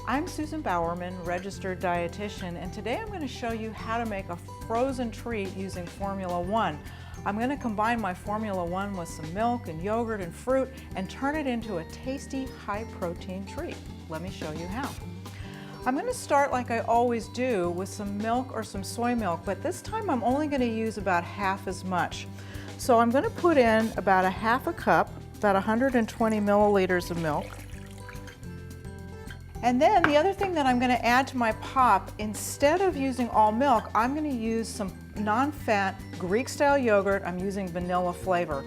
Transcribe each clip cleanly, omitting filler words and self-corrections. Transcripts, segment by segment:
I'm Susan Bowerman, registered dietitian, and today I'm going to show you how to make a frozen treat using Formula 1. I'm going to combine my Formula 1 with some milk and yogurt and fruit and turn it into a tasty, high-protein treat. Let me show you how. I'm going to start like I always do with some milk or some soy milk, but this time I'm only going to use about half as much. So I'm going to put in about a half a cup, about 120 milliliters of milk. And then the other thing that I'm going to add to my pop, instead of using all milk, I'm going to use some non-fat Greek-style yogurt. I'm using vanilla flavor.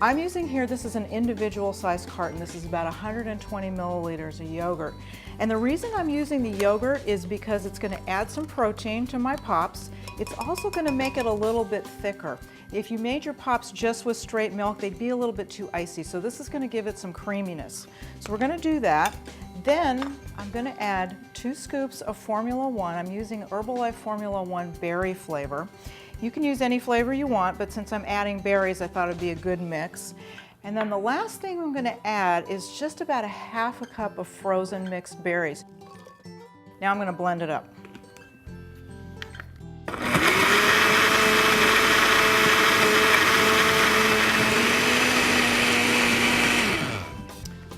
I'm using here, this is an individual size carton. This is about 120 milliliters of yogurt. And the reason I'm using the yogurt is because it's going to add some protein to my pops. It's also going to make it a little bit thicker. If you made your pops just with straight milk, they'd be a little bit too icy. So this is going to give it some creaminess. So we're going to do that. Then I'm going to add 2 scoops of Formula 1. I'm using Herbalife Formula 1 berry flavor. You can use any flavor you want, but since I'm adding berries, I thought it'd be a good mix. And then the last thing I'm going to add is just about a half a cup of frozen mixed berries. Now I'm going to blend it up.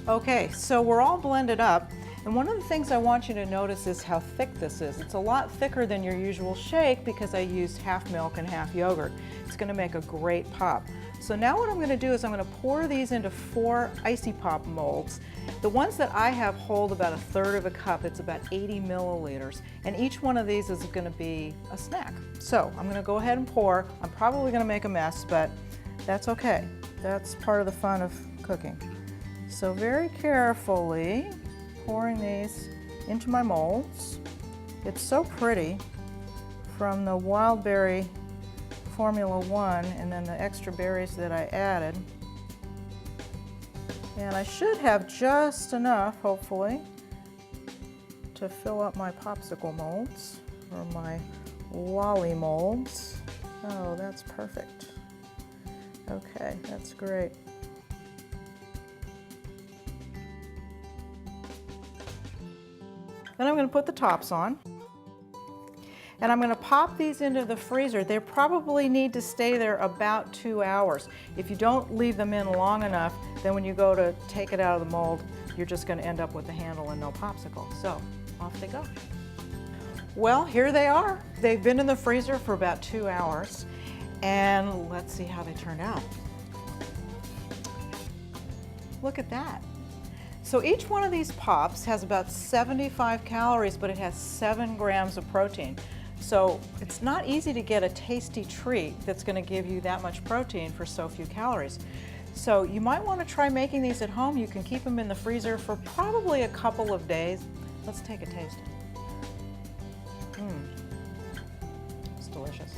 Okay, so we're all blended up, and one of the things I want you to notice is how thick this is. It's a lot thicker than your usual shake because I used half milk and half yogurt. It's going to make a great pop. So now what I'm going to do is I'm going to pour these into 4 icy pop molds. The ones that I have hold about 1/3 of a cup. It's about 80 milliliters, and each one of these is going to be a snack. So I'm going to go ahead and pour. I'm probably going to make a mess, but that's okay. That's part of the fun of cooking. So very carefully pouring these into my molds. It's so pretty from the wild berry Formula 1 and then the extra berries that I added. And I should have just enough, hopefully, to fill up my popsicle molds or my lolly molds. Oh, that's perfect. Okay, that's great. Then I'm going to put the tops on, and I'm going to pop these into the freezer. They probably need to stay there about 2 hours. If you don't leave them in long enough, then when you go to take it out of the mold, you're just going to end up with the handle and no popsicle. So off they go. Well, here they are. They've been in the freezer for about 2 hours, and let's see how they turned out. Look at that. So each one of these pops has about 75 calories, but it has 7 grams of protein. So it's not easy to get a tasty treat that's going to give you that much protein for so few calories. So you might want to try making these at home. You can keep them in the freezer for probably a couple of days. Let's take a taste. It's delicious.